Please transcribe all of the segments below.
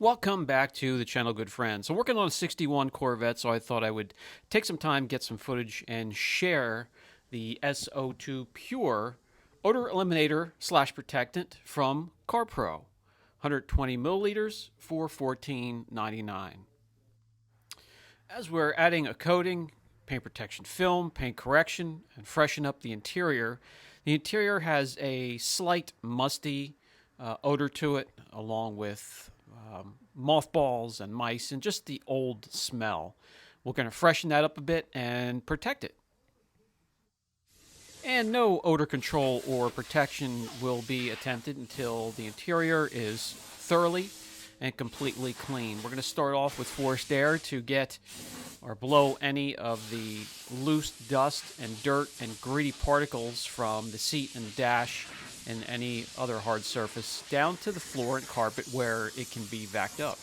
Welcome back to the channel, good friends. I'm working on a 61 Corvette, so I thought I would take some time, get some footage, and share the So2Pure odor eliminator slash protectant from CarPro. 120 milliliters for $14.99. As we're adding a coating, paint protection film, paint correction, and freshen up the interior has a slight musty odor to it, along with mothballs and mice and just the old smell. We're going to freshen that up a bit and protect it. And no odor control or protection will be attempted until the interior is thoroughly and completely clean. We're going to start off with forced air to get or blow any of the loose dust and dirt and gritty particles from the seat and dash and any other hard surface down to the floor and carpet where it can be vacuumed up.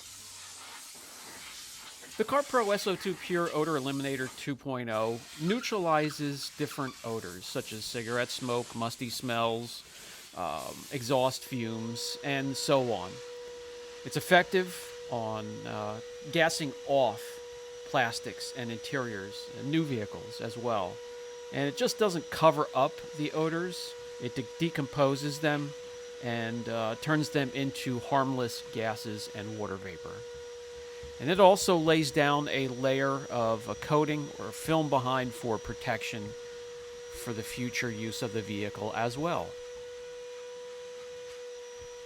The CarPro So2Pure Odor Eliminator 2.0 neutralizes different odors such as cigarette smoke, musty smells, exhaust fumes, and so on. It's effective on gassing off plastics and interiors and new vehicles as well. And it just doesn't cover up the odors. It decomposes them and turns them into harmless gases and water vapor. And it also lays down a layer of a coating or a film behind for protection for the future use of the vehicle as well.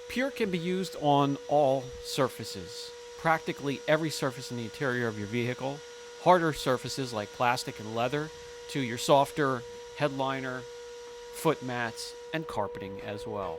Pure can be used on all surfaces, practically every surface in the interior of your vehicle, harder surfaces like plastic and leather, to your softer headliner, foot mats, and carpeting as well.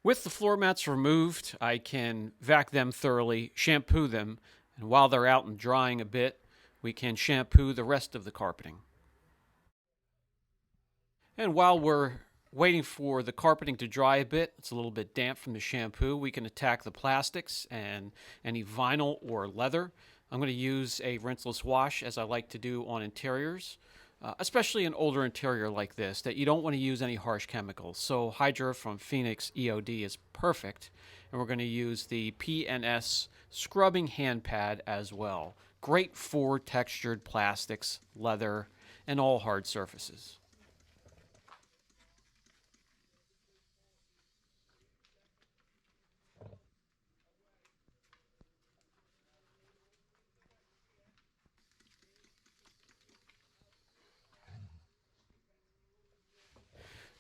With the floor mats removed, I can vac them thoroughly, shampoo them, and while they're out and drying a bit, we can shampoo the rest of the carpeting. And while we're waiting for the carpeting to dry a bit, it's a little bit damp from the shampoo, we can attack the plastics and any vinyl or leather. I'm going to use a rinseless wash, as I like to do on interiors. Especially an older interior like this, that you don't want to use any harsh chemicals. So Hydra from Phoenix EOD is perfect, and we're going to use the PNS scrubbing hand pad as well. Great for textured plastics, leather, and all hard surfaces.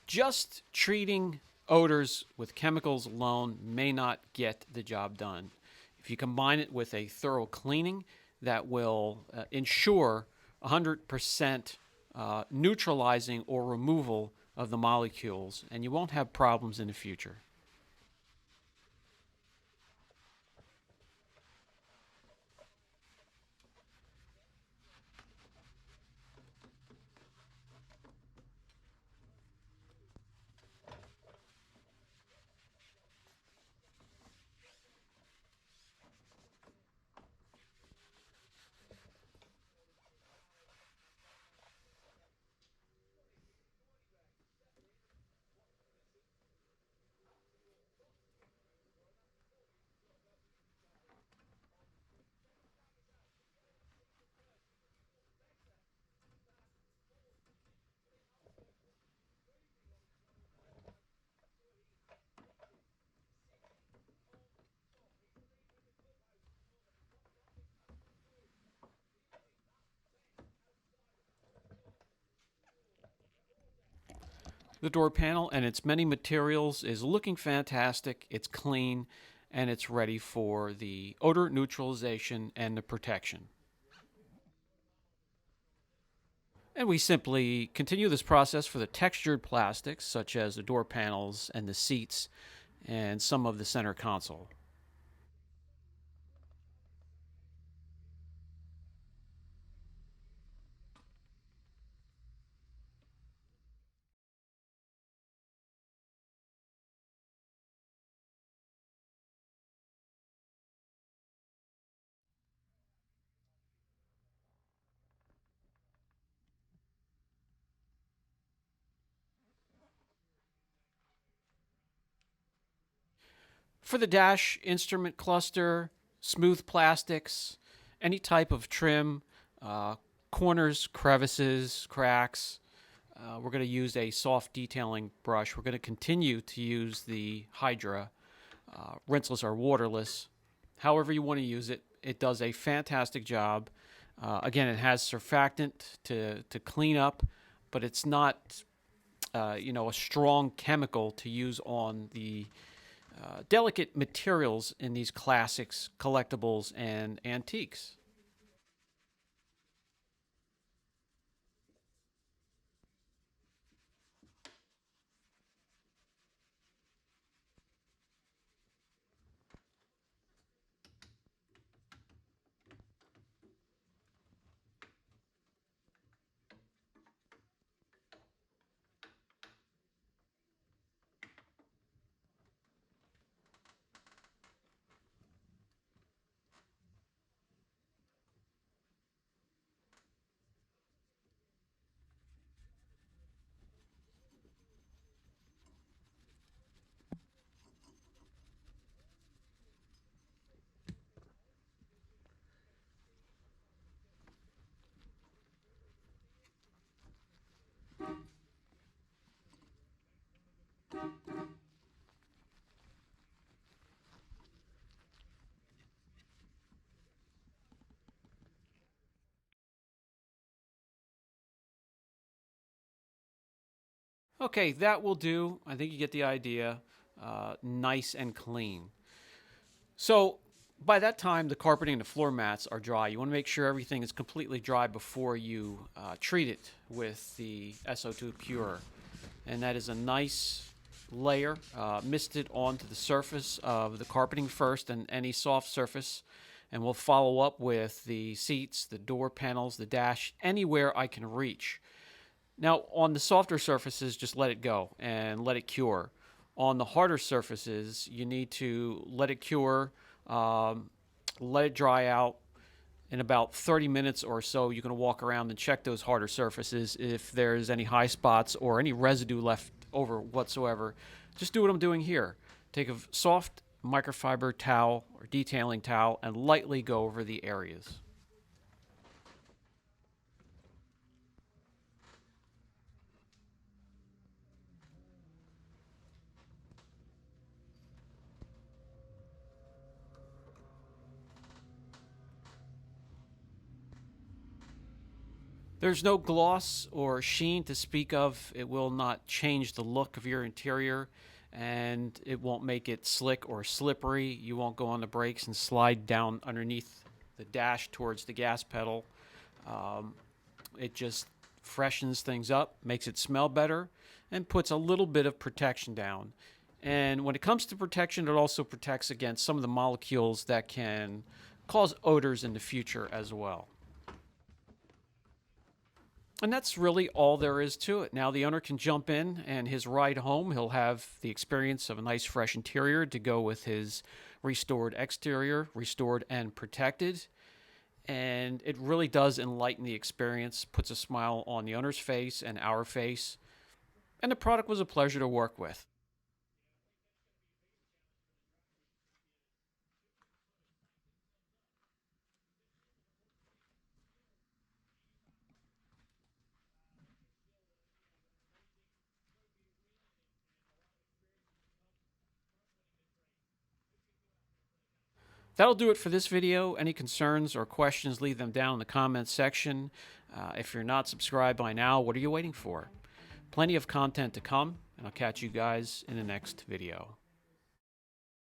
Just treating odors with chemicals alone may not get the job done. If you combine it with a thorough cleaning, that will ensure 100% neutralizing or removal of the molecules, and you won't have problems in the future. The door panel and its many materials is looking fantastic. It's clean and it's ready for the odor neutralization and the protection. And we simply continue this process for the textured plastics, such as the door panels and the seats and some of the center console. For the dash instrument cluster, smooth plastics, any type of trim, uh, corners, crevices, cracks, we're going to use a soft detailing brush. We're going to continue to use the Hydra, rinseless or waterless. However you want to use it, it does a fantastic job. Again, it has surfactant to clean up, but it's not a strong chemical to use on the delicate materials in these classics, collectibles, and antiques. Okay, that will do. I think you get the idea. Nice and clean. So by that time, the carpeting and the floor mats are dry. You want to make sure everything is completely dry before you treat it with the So2 Pure. And that is a nice layer. Mist it onto the surface of the carpeting first and any soft surface. And we'll follow up with the seats, the door panels, the dash, anywhere I can reach. Now, on the softer surfaces, just let it go and let it cure. On the harder surfaces, you need to let it cure, let it dry out. In about 30 minutes or so, you can walk around and check those harder surfaces. If there's any high spots or any residue left over whatsoever, just do what I'm doing here. Take a soft microfiber towel or detailing towel and lightly go over the areas. There's no gloss or sheen to speak of. It will not change the look of your interior, and it won't make it slick or slippery. You won't go on the brakes and slide down underneath the dash towards the gas pedal. Um, it just freshens things up, makes it smell better, and puts a little bit of protection down. And when it comes to protection, it also protects against some of the molecules that can cause odors in the future as well. And that's really all there is to it. Now the owner can jump in, and his ride home, he'll have the experience of a nice fresh interior to go with his restored exterior, restored and protected. And it really does enlighten the experience, puts a smile on the owner's face and our face. And the product was a pleasure to work with. That'll do it for this video. Any concerns or questions, leave them down in the comments section. If you're not subscribed by now, what are you waiting for? Plenty of content to come, and I'll catch you guys in the next video.